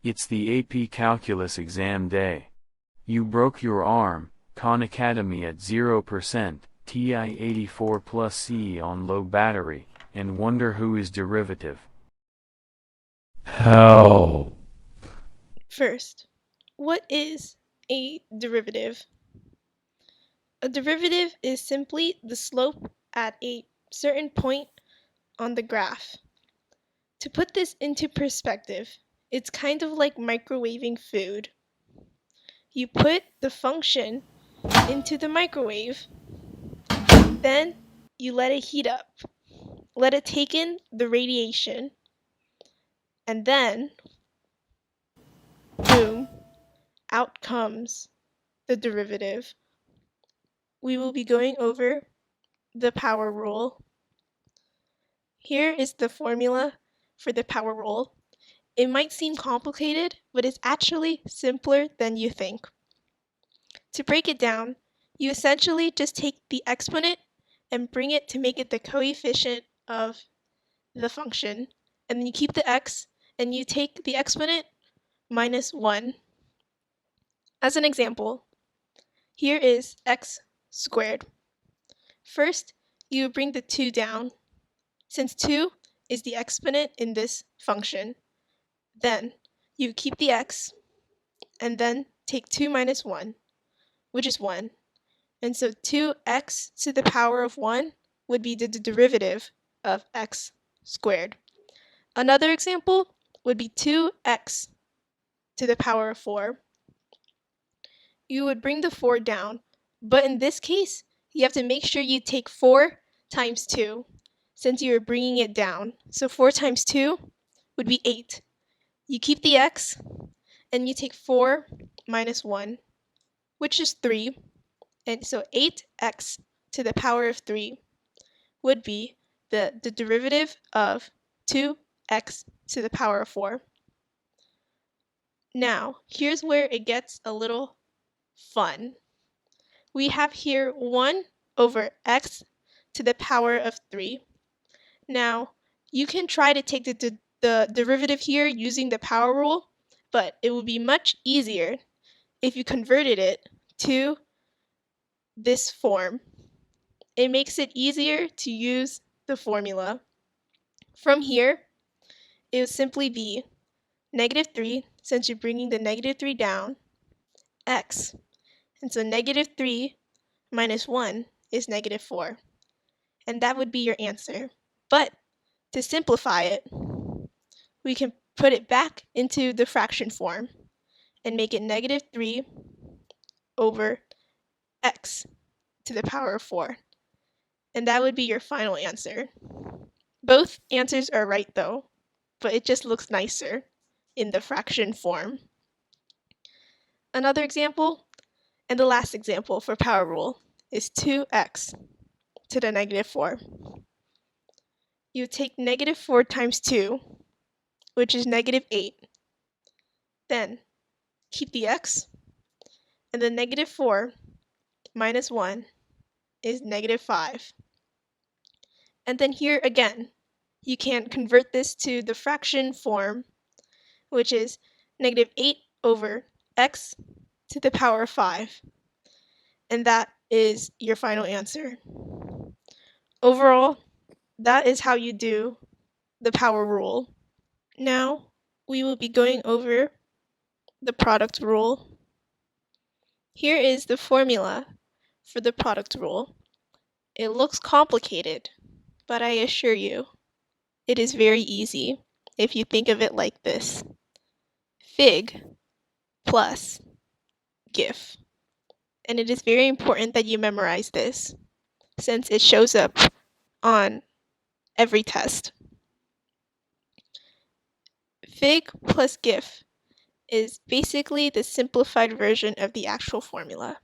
It's the AP Calculus exam day. You broke your arm, Khan Academy at 0%, TI 84 plus C on low battery, and wonder who is derivative. Help. First, what is a derivative? A derivative is simply the slope at a certain point on the graph. To put this into perspective, it's kind of like microwaving food. You put the function into the microwave, then you let it heat up, let it take in the radiation, and then, boom, out comes the derivative. We will be going over the power rule. Here is the formula for the power rule. It might seem complicated, but it's actually simpler than you think. To break it down, you essentially just take the exponent and bring it to make it the coefficient of the function, and then you keep the x and you take the exponent minus 1. As an example, here is x squared. First, you bring the 2 down, since 2 is the exponent in this function. Then, you keep the x, and then take 2 minus 1, which is 1. And so 2x to the power of 1 would be the derivative of x squared. Another example would be 2x to the power of 4. You would bring the 4 down, but in this case, you have to make sure you take 4 times 2, since you are bringing it down. So 4 times 2 would be 8. You keep the x, and you take 4 minus 1, which is 3. And so 8x to the power of 3 would be the derivative of 2x to the power of 4. Now, here's where it gets a little fun. We have here 1 over x to the power of 3. Now, you can try to take the derivative here using the power rule, but it would be much easier if you converted it to this form. It makes it easier to use the formula. From here, it would simply be negative 3, since you're bringing the negative 3 down, x. And so negative 3 minus 1 is negative 4. And that would be your answer. But to simplify it, we can put it back into the fraction form and make it negative 3 over x to the power of 4. And that would be your final answer. Both answers are right though, but it just looks nicer in the fraction form. Another example, and the last example for power rule, is 2x to the negative 4. You take negative 4 times 2, which is negative 8. Then keep the x, and the negative 4 minus 1 is negative 5. And then here again, you can convert this to the fraction form, which is negative 8 over x to the power of 5. And that is your final answer. Overall, that is how you do the power rule. Now, we will be going over the product rule. Here is the formula for the product rule. It looks complicated, but I assure you, it is very easy if you think of it like this. Fig plus GIF. And it is very important that you memorize this, since it shows up on every test. Fig plus GIF is basically the simplified version of the actual formula.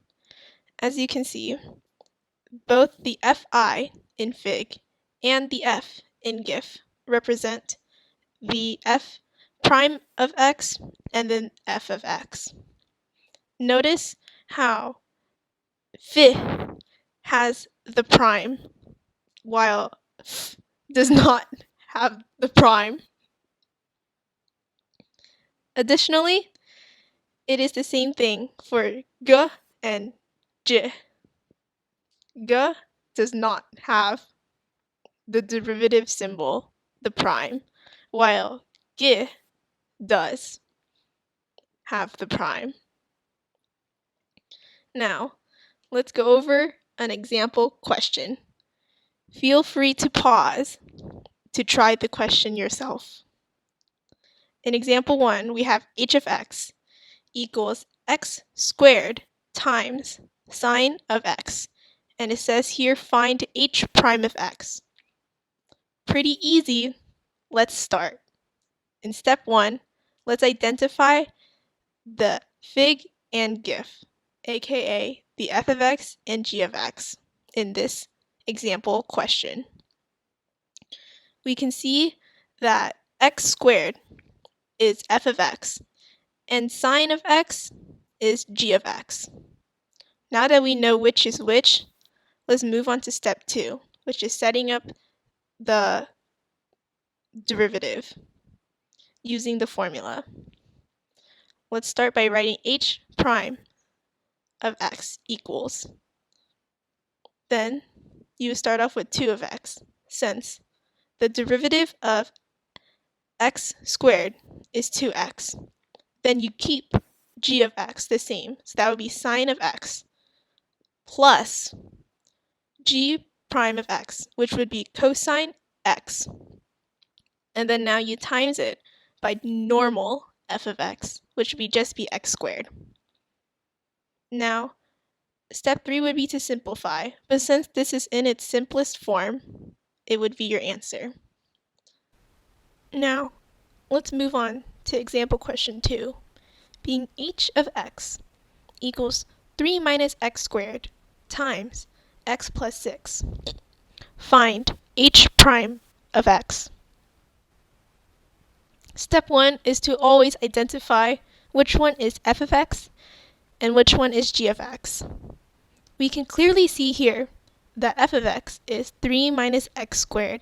As you can see, both the Fi in Fig and the F in GIF represent the F prime of x and then F of x. Notice how Fi has the prime while F does not have the prime. Additionally, it is the same thing for g and j. G does not have the derivative symbol, the prime, while g does have the prime. Now, let's go over an example question. Feel free to pause to try the question yourself. In example 1, we have h of x equals x squared times sine of x. And it says here, find h prime of x. Pretty easy. Let's start. In step 1, let's identify the fig and gif, aka the f of x and g of x, in this example question. We can see that x squared is f of x and sine of x is g of x. Now that we know which is which, let's move on to step 2, which is setting up the derivative using the formula. Let's start by writing h prime of x equals. Then you start off with 2 of x, since the derivative of x squared is 2x. Then you keep g of x the same, so that would be sine of x plus g prime of x, which would be cosine x. And then now you times it by normal f of x, which would just be x squared. Now, step 3 would be to simplify, but since this is in its simplest form, it would be your answer. Now, let's move on to example question 2, being h of x equals 3 minus x squared times x plus 6. Find h prime of x. Step 1 is to always identify which one is f of x and which one is g of x. We can clearly see here that f of x is 3 minus x squared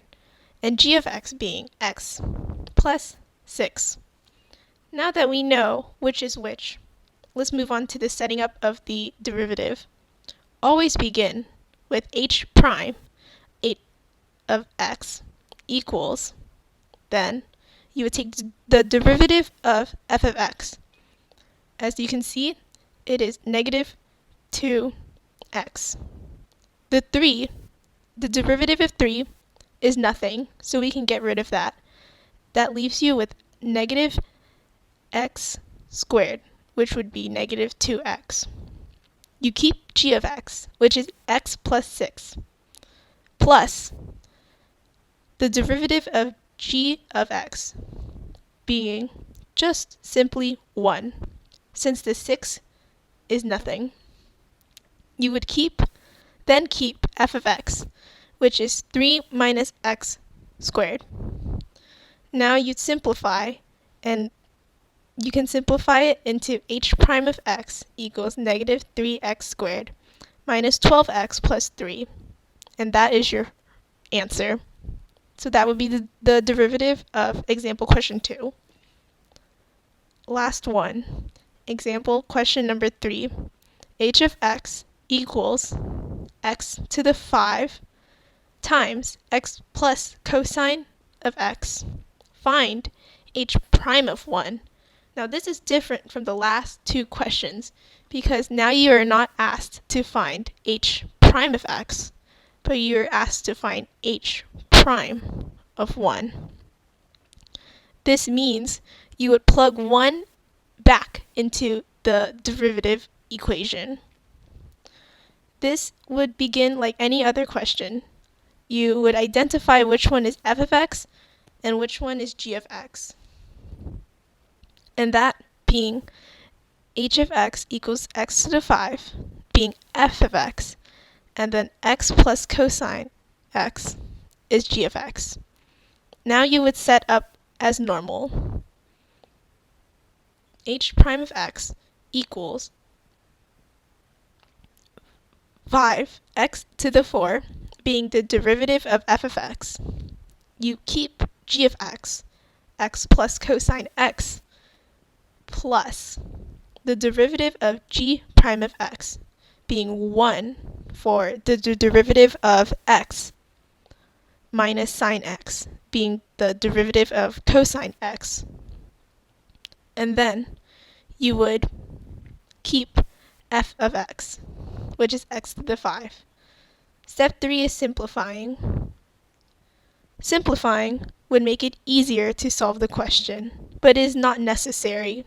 and g of x being x plus 6. Now that we know which is which, let's move on to the setting up of the derivative. Always begin with h prime of x equals, then you would take the derivative of f of x. As you can see, it is negative 2x. The derivative of 3 is nothing, so we can get rid of that. That leaves you with negative x squared, which would be negative 2x. You keep g of x, which is x plus 6, plus the derivative of g of x being just simply 1, since the 6 is nothing. You would then keep f of x, which is 3 minus x squared. Now you'd simplify, and you can simplify it into h prime of x equals negative 3x squared minus 12x plus 3. And that is your answer. So that would be the derivative of example question 2. Last one, example question number 3. H of x equals x to the 5 times x plus cosine of x. Find h prime of 1. Now this is different from the last 2 questions because now you are not asked to find h prime of x, but you are asked to find h prime of 1. This means you would plug 1 back into the derivative equation. This would begin like any other question. You would identify which one is f of x and which one is g of x. And that being h of x equals x to the 5 being f of x, and then x plus cosine x is g of x. Now you would set up as normal. H prime of x equals 5x to the 4 being the derivative of f of x. You keep g of x, x plus cosine x, plus the derivative of g prime of x being 1 for the derivative of x minus sine x being the derivative of cosine x. And then you would keep f of x, which is x to the 5. Step 3 is simplifying. Simplifying would make it easier to solve the question, but is not necessary.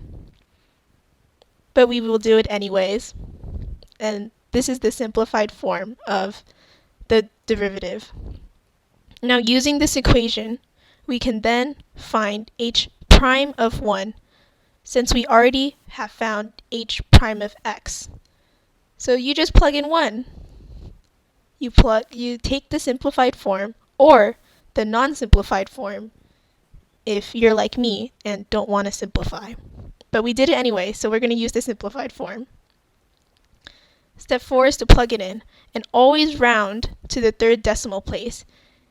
But we will do it anyways. And this is the simplified form of the derivative. Now using this equation, we can then find h prime of 1, since we already have found h prime of x. So you just plug in 1. You take the simplified form or the non-simplified form if you're like me and don't want to simplify. But we did it anyway, so we're going to use the simplified form. Step 4 is to plug it in and always round to the third decimal place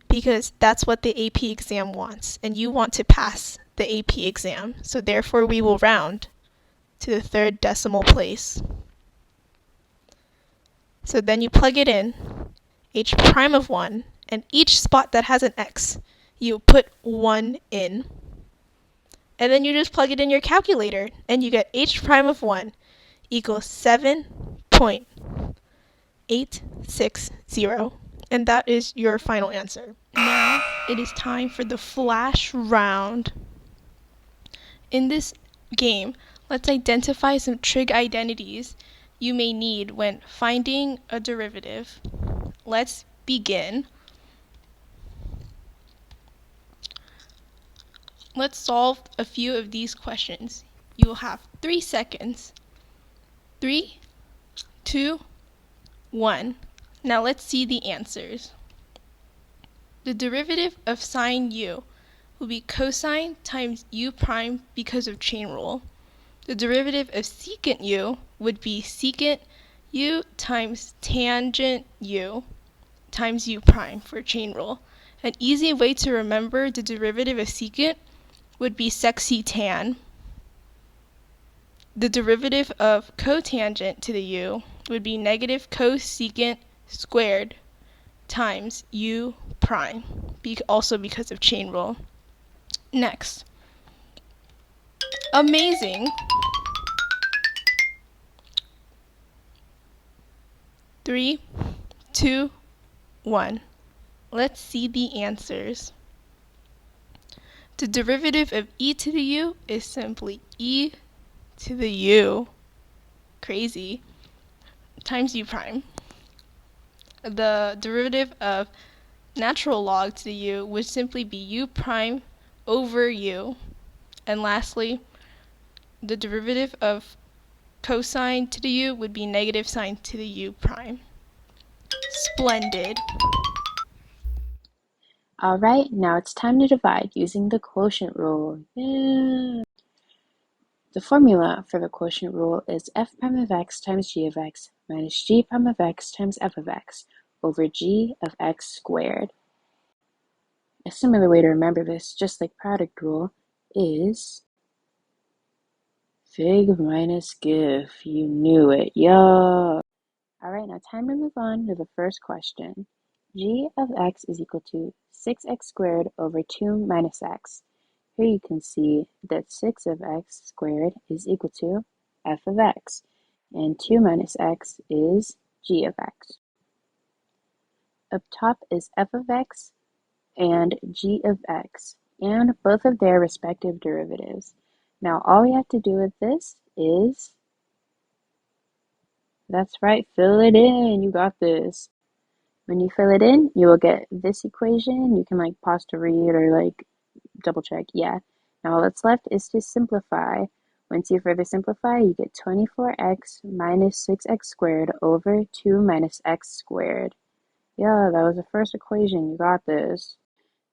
because that's what the AP exam wants and you want to pass the AP exam. So therefore we will round to the third decimal place. So then you plug it in, h prime of 1, and each spot that has an x, you put 1 in. And then you just plug it in your calculator and you get h prime of 1 equals 7.860. And that is your final answer. Now it is time for the flash round. In this game, let's identify some trig identities you may need when finding a derivative. Let's begin. Let's solve a few of these questions. You will have 3 seconds. 3, 2, 1. Now let's see the answers. The derivative of sine u will be cosine times u prime because of chain rule. The derivative of secant u would be secant u times tangent u times u prime for chain rule. An easy way to remember the derivative of secant would be sec-tan. The derivative of cotangent to the u would be negative cosecant squared times u prime, also because of chain rule. Next. Amazing! 3, 2, 1. Let's see the answers. The derivative of e to the u is simply e to the u, crazy, times u prime. The derivative of natural log to the u would simply be u prime over u. And lastly, the derivative of cosine to the u would be negative sine to the u prime. Splendid. Alright, now it's time to divide using the quotient rule. Yeah. The formula for the quotient rule is f prime of x times g of x minus g prime of x times f of x over g of x squared. A similar way to remember this, just like product rule, is fig minus gif. You knew it, yo! Alright, now time to move on to the first question. G of x is equal to 6x squared over 2 minus x. Here you can see that 6 of x squared is equal to f of x, and 2 minus x is g of x. Up top is f of x and g of x, and both of their respective derivatives. Now all we have to do with this is, that's right, fill it in. You got this. When you fill it in, you will get this equation. You can pause to read or double check. Yeah. Now all that's left is to simplify. Once you further simplify, you get 24x minus 6x squared over 2 minus x squared. Yeah, that was the first equation. You got this.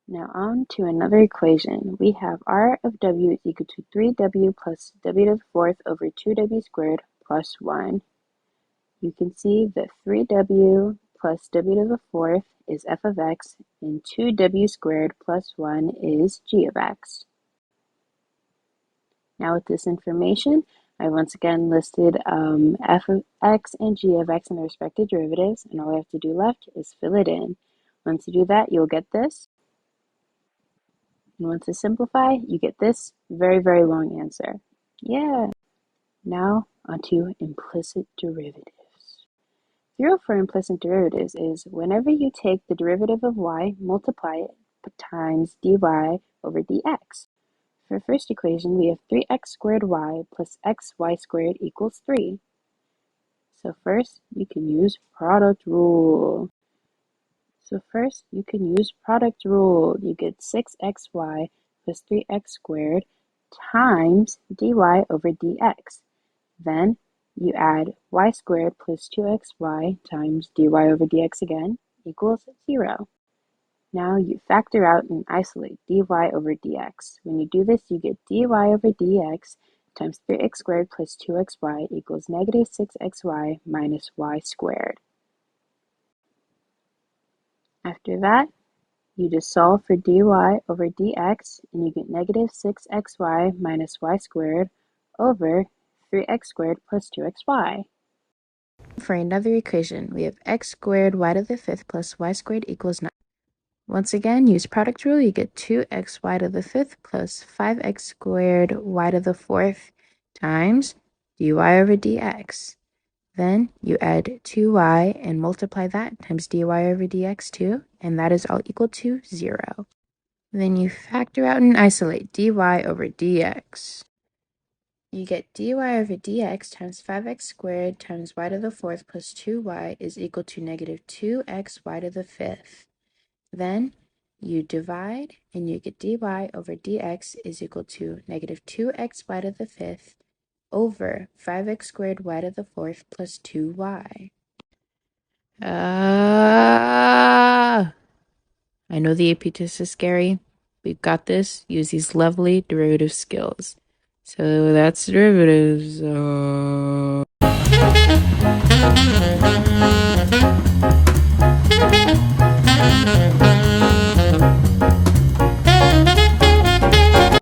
Now on to another equation. We have r of w is equal to 3w plus w to the fourth over 2w squared plus 1. You can see that 3w plus w to the fourth is f of x, and 2w squared plus 1 is g of x. Now with this information, I once again listed f of x and g of x and their respective derivatives, and all I have to do left is fill it in. Once you do that, you'll get this. And once you simplify, you get this very, very long answer. Yeah. Now onto implicit derivatives. The rule for implicit derivatives is whenever you take the derivative of y, multiply it times dy over dx. For the first equation, we have 3x squared y plus xy squared equals 3. So first, you can use product rule. You get 6xy plus 3x squared times dy over dx. Then you add y squared plus 2xy times dy over dx again equals 0. Now you factor out and isolate dy over dx. When you do this, you get dy over dx times 3x squared plus 2xy equals negative 6xy minus y squared. After that, you just solve for dy over dx, and you get negative 6xy minus y squared over 3x squared plus 2xy. For another equation, we have x squared y to the fifth plus y squared equals 9. Once again, use product rule, you get 2xy to the fifth plus 5x squared y to the fourth times dy over dx. Then you add 2y and multiply that times dy over dx too, and that is all equal to 0. Then you factor out and isolate dy over dx. You get dy over dx times 5x squared times y to the fourth plus 2y is equal to negative 2xy to the fifth. Then you divide and you get dy over dx is equal to negative 2xy to the fifth over 5x squared y to the fourth plus 2y. I know the AP test is scary. We've got this. Use these lovely derivative skills. So that's derivatives.